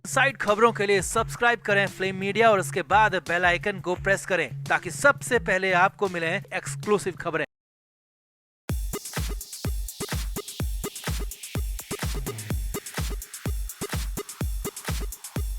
Side खबरों के लिए सब्सक्राइब करें फ्लेम मीडिया और उसके बाद बेल आइकन को प्रेस करें ताकि सबसे पहले आपको मिले एक्सक्लूसिव खबरें।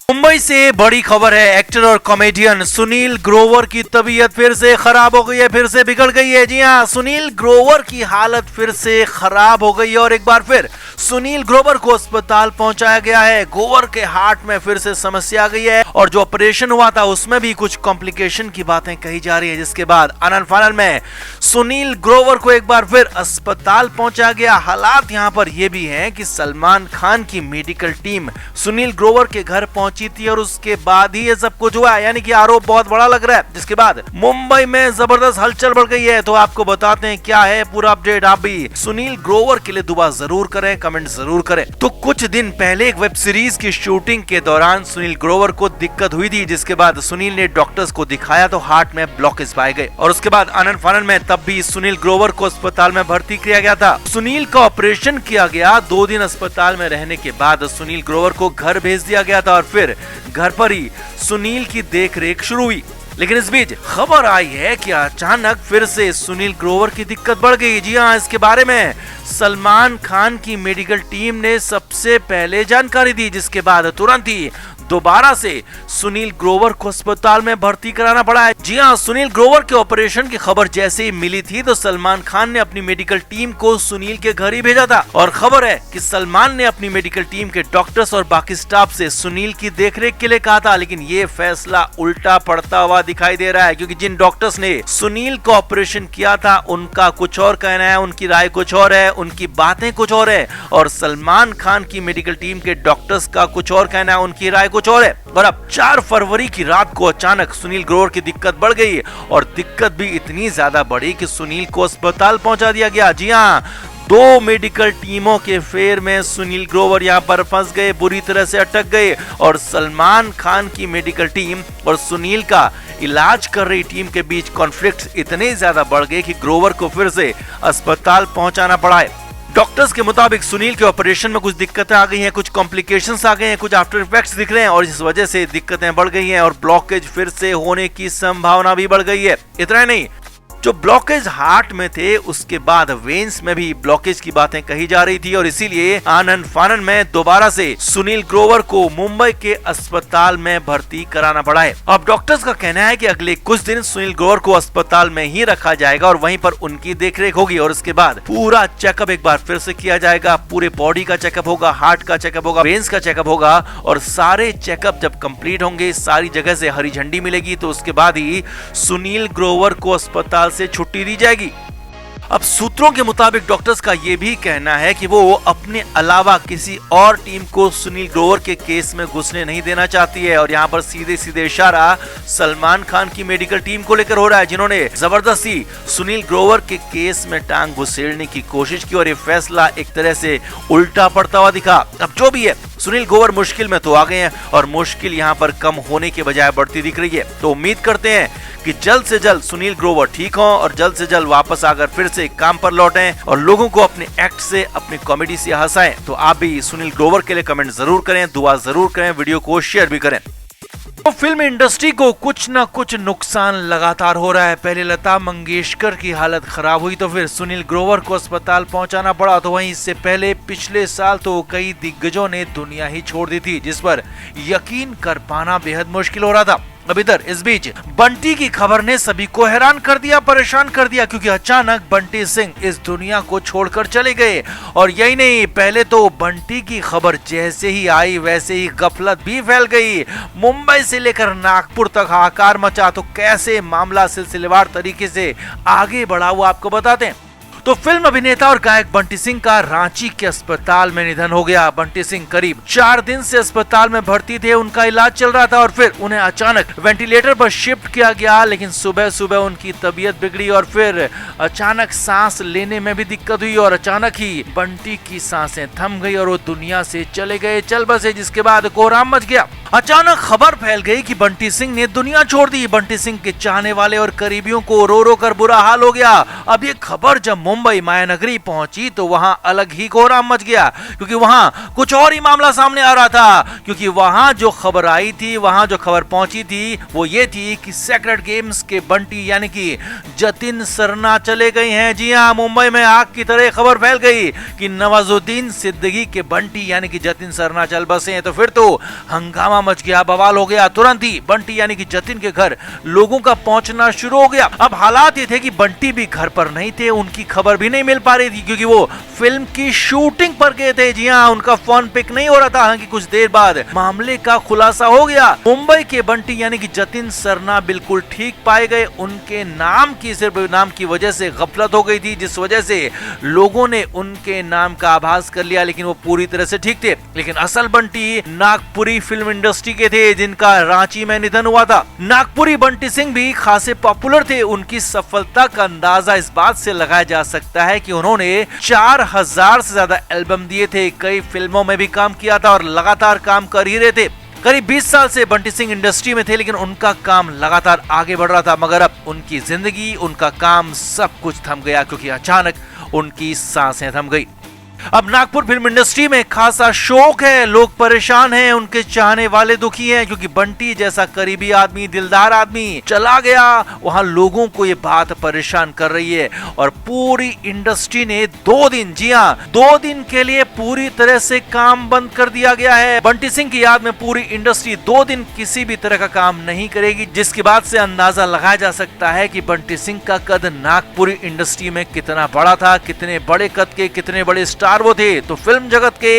मुंबई से बड़ी खबर है। एक्टर और कॉमेडियन सुनील ग्रोवर की तबीयत फिर से खराब हो गई है, फिर से बिगड़ गई है। जी हां, सुनील ग्रोवर की हालत फिर से खराब हो गई है और एक बार फिर सुनील ग्रोवर को अस्पताल पहुंचाया गया है। ग्रोवर के हार्ट में फिर से समस्या आ गई है और जो ऑपरेशन हुआ था उसमें भी कुछ कॉम्प्लिकेशन की बातें कही जा रही है, जिसके बाद आनंद फानन में सुनील ग्रोवर को एक बार फिर अस्पताल पहुंचाया गया। हालात यहां पर यह भी हैं कि सलमान खान की मेडिकल टीम सुनील ग्रोवर के घर पहुंची थी और उसके बाद ही ये सब कुछ हुआ, यानी कि आरोप बहुत बड़ा लग रहा है। जिसके बाद मुंबई में जबरदस्त हलचल बढ़ गई है। तो आपको बताते हैं क्या है पूरा अपडेट। आप भी सुनील ग्रोवर के लिए दुआ जरूर करें, कमेंट जरूर करें। तो कुछ दिन पहले एक वेब सीरीज की शूटिंग के दौरान सुनील ग्रोवर को दिक्कत हुई थी, जिसके बाद सुनील ने डॉक्टर्स को दिखाया तो हार्ट में ब्लॉकेज पाए गए और उसके बाद आनंद फानन में तब भी सुनील ग्रोवर को अस्पताल में भर्ती किया गया था। सुनील का ऑपरेशन किया गया। 2 दिन अस्पताल में रहने के बाद सुनील ग्रोवर को घर भेज दिया गया था और फिर घर पर ही सुनील की देखरेख शुरू हुई। लेकिन इस बीच खबर आई है कि अचानक फिर से सुनील ग्रोवर की दिक्कत बढ़ गई। जी हां, इसके बारे में सलमान खान की मेडिकल टीम ने सबसे पहले जानकारी दी, जिसके बाद तुरंत ही दोबारा से सुनील ग्रोवर को अस्पताल में भर्ती कराना पड़ा है। जी हां, सुनील ग्रोवर के ऑपरेशन की खबर जैसे ही मिली थी तो सलमान खान ने अपनी मेडिकल टीम को सुनील के घर ही भेजा था और खबर है कि सलमान ने अपनी मेडिकल टीम के डॉक्टर्स और बाकी स्टाफ से सुनील की देखरेख के लिए कहा था। लेकिन ये फैसला उल्टा पड़ता हुआ दिखाई दे रहा है, क्योंकि जिन डॉक्टर्स ने सुनील का ऑपरेशन किया था उनका कुछ और कहना है, उनकी राय कुछ और है, उनकी बातें कुछ और है और सलमान खान की मेडिकल टीम के डॉक्टर्स का कुछ और कहना है, उनकी राय कुछ और है। और अब 4 फरवरी की रात को अचानक सुनील ग्रोवर की दिक्कत बढ़ गई और दिक्कत भी इतनी ज्यादा बढ़ी कि सुनील को अस्पताल पहुंचा दिया गया। जी हां, 2 मेडिकल टीमों के फेर में सुनील ग्रोवर यहां पर फंस गए, बुरी तरह से अटक गए और सलमान खान की मेडिकल टीम और सुनील का इलाज कर रही टीम के बीच कॉन्फ्लिक्ट इतने ज्यादा बढ़ गए कि ग्रोवर को फिर से अस्पताल पहुंचाना पड़ा है। डॉक्टर्स के मुताबिक सुनील के ऑपरेशन में कुछ दिक्कतें आ गई हैं, कुछ कॉम्प्लिकेशंस आ गए हैं, कुछ आफ्टर इफेक्ट्स दिख रहे हैं और इस वजह से दिक्कतें बढ़ गई हैं और ब्लॉकेज फिर से होने की संभावना भी बढ़ गई है। इतना ही नहीं, जो ब्लॉकेज हार्ट में थे उसके बाद वेन्स में भी ब्लॉकेज की बातें कही जा रही थी और इसीलिए आनंद फानन में दोबारा से सुनील ग्रोवर को मुंबई के अस्पताल में भर्ती कराना पड़ा है। अब डॉक्टर्स का कहना है कि अगले कुछ दिन सुनील ग्रोवर को अस्पताल में ही रखा जाएगा और वहीं पर उनकी देखरेख होगी और उसके बाद पूरा चेकअप एक बार फिर से किया जाएगा। पूरे बॉडी का चेकअप होगा, हार्ट का चेकअप होगा, वेन्स का चेकअप होगा और सारे चेकअप जब कंप्लीट होंगे, सारी जगह से हरी झंडी मिलेगी तो उसके बाद ही सुनील ग्रोवर को अस्पताल से छुट्टी दी जाएगी। अब सूत्रों के मुताबिक डॉक्टर्स का यह भी कहना है कि वो अपने अलावा किसी और टीम को सुनील ग्रोवर के केस में घुसने नहीं देना चाहती है और यहाँ पर सीधे सीधे इशारा सलमान खान की मेडिकल टीम को लेकर हो रहा है, जिन्होंने जबरदस्ती सुनील ग्रोवर के केस में टांग घुसेड़ने की कोशिश की और ये फैसला एक तरह से उल्टा पड़ता हुआ दिखा। अब जो भी है, सुनील ग्रोवर मुश्किल में तो आ गए हैं और मुश्किल यहाँ पर कम होने के बजाय बढ़ती दिख रही है। तो उम्मीद करते हैं कि जल्द से जल्द सुनील ग्रोवर ठीक हों और जल्द से जल्द वापस आकर फिर से काम पर लौटें और लोगों को अपने एक्ट से, अपनी कॉमेडी से हंसाएं। तो आप भी सुनील ग्रोवर के लिए कमेंट जरूर करें, दुआ जरूर करें, वीडियो को शेयर भी करें। तो फिल्म इंडस्ट्री को कुछ न कुछ नुकसान लगातार हो रहा है। पहले लता मंगेशकर की हालत खराब हुई तो फिर सुनील ग्रोवर को अस्पताल पहुंचाना पड़ा। तो वहीं इससे पहले पिछले साल तो कई दिग्गजों ने दुनिया ही छोड़ दी थी, जिस पर यकीन कर पाना बेहद मुश्किल हो रहा था। अब इधर इस बीच बंटी की खबर ने सभी को हैरान कर दिया, परेशान कर दिया, क्योंकि अचानक बंटी सिंह इस दुनिया को छोड़कर चले गए। और यही नहीं, पहले तो बंटी की खबर जैसे ही आई वैसे ही गफलत भी फैल गई। मुंबई से लेकर नागपुर तक हाहाकार मचा। तो कैसे मामला सिलसिलेवार तरीके से आगे बढ़ा वो आपको बताते हैं। तो फिल्म अभिनेता और गायक बंटी सिंह का रांची के अस्पताल में निधन हो गया। बंटी सिंह करीब 4 दिन से अस्पताल में भर्ती थे, उनका इलाज चल रहा था और फिर उन्हें अचानक वेंटिलेटर पर शिफ्ट किया गया। लेकिन सुबह सुबह उनकी तबीयत बिगड़ी और फिर अचानक सांस लेने में भी दिक्कत हुई और अचानक ही बंटी की सांसें थम गई और वो दुनिया से चले गए, चल बसे, जिसके बाद कोहराम मच गया। अचानक खबर फैल गई कि बंटी सिंह ने दुनिया छोड़ दी। बंटी सिंह के चाहने वाले और करीबियों को रो रो कर बुरा हाल हो गया। अब ये खबर जब मुंबई मायानगरी पहुंची तो वहां अलग ही कोहराम मच गया, क्योंकि वहां कुछ और ही मामला सामने आ रहा था। क्योंकि वहां जो खबर आई थी, वहां जो खबर पहुंची थी वो ये थी कि सेक्रेड गेम्स के बंटी यानी कि जतिन सरना चले गए हैं। जी हां, मुंबई में आग की तरह खबर फैल गई कि नवाजुद्दीन सिद्दीकी के बंटी यानी कि जतिन सरना चल बसे हैं। तो फिर तो हंगामा मच गया, बवाल हो गया। तुरंत ही बंटी यानी कि जतिन के घर लोगों का पहुंचना शुरू हो गया। अब हालात ये थे कि बंटी भी घर पर नहीं थे, उनकी खबर भी नहीं मिल पा रही थी, क्योंकि वो फिल्म की शूटिंग पर गए थे। जी हाँ, उनका फोन पिक नहीं हो रहा था। हालांकि कुछ देर बाद मामले का खुलासा हो गया। मुंबई के बंटी यानी कि जतिन सरना बिल्कुल ठीक पाए गए। उनके नाम की, सिर्फ नाम की वजह से गफलत हो गई थी, जिस वजह से लोगों ने उनके नाम का आभास कर लिया, लेकिन वो पूरी तरह से ठीक थे। लेकिन असल बंटी नागपुरी फिल्म इंडस्ट्री के थे, जिनका रांची में निधन हुआ था। नागपुरी बंटी सिंह भी खासे पॉपुलर थे। उनकी सफलता का अंदाजा इस बात से लगाया जा सकता है कि उन्होंने 4000 से ज्यादा एल्बम दिए थे, कई फिल्मों में भी काम किया था और लगातार काम कर ही रहे थे। करीब 20 साल से बंटी सिंह इंडस्ट्री में थे, लेकिन उनका काम लगातार आगे बढ़ रहा था। मगर अब उनकी जिंदगी, उनका काम, सब कुछ थम गया, क्योंकि अचानक उनकी सांसें थम गई। अब नागपुर फिल्म इंडस्ट्री में खासा शोक है, लोग परेशान हैं, उनके चाहने वाले दुखी हैं, क्योंकि बंटी जैसा करीबी आदमी, दिलदार आदमी चला गया। वहां लोगों को ये बात परेशान कर रही है और पूरी इंडस्ट्री ने 2 दिन, जी हां 2 दिन के लिए पूरी तरह से काम बंद कर दिया गया है। बंटी सिंह की याद में पूरी इंडस्ट्री 2 दिन किसी भी तरह का काम नहीं करेगी, जिसकी बात से अंदाजा लगाया जा सकता है कि बंटी सिंह का कद नागपुरी इंडस्ट्री में कितना बड़ा था, कितने बड़े कद के, कितने बड़े वो थे। तो फिल्म जगत के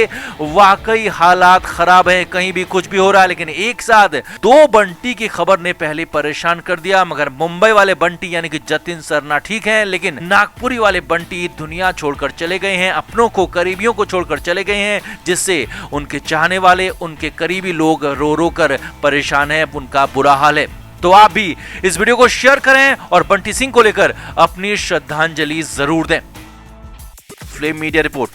वाकई हालात खराब हैं, कहीं भी कुछ भी हो रहा है। लेकिन एक साथ 2 बंटी की खबर ने पहले परेशान कर दिया। मगर मुंबई वाले बंटी यानी कि जतिन सरना ठीक हैं, लेकिन नागपुरी वाले बंटी दुनिया छोड़कर चले गए हैं, अपनों को, करीबियों को छोड़कर चले गए हैं, जिससे उनके चाहने वाले, उनके करीबी लोग रो रो कर परेशान हैं, उनका बुरा हाल है। तो आप भी इस वीडियो को शेयर करें और बंटी सिंह को लेकर अपनी श्रद्धांजलि जरूर दें। Flame media report.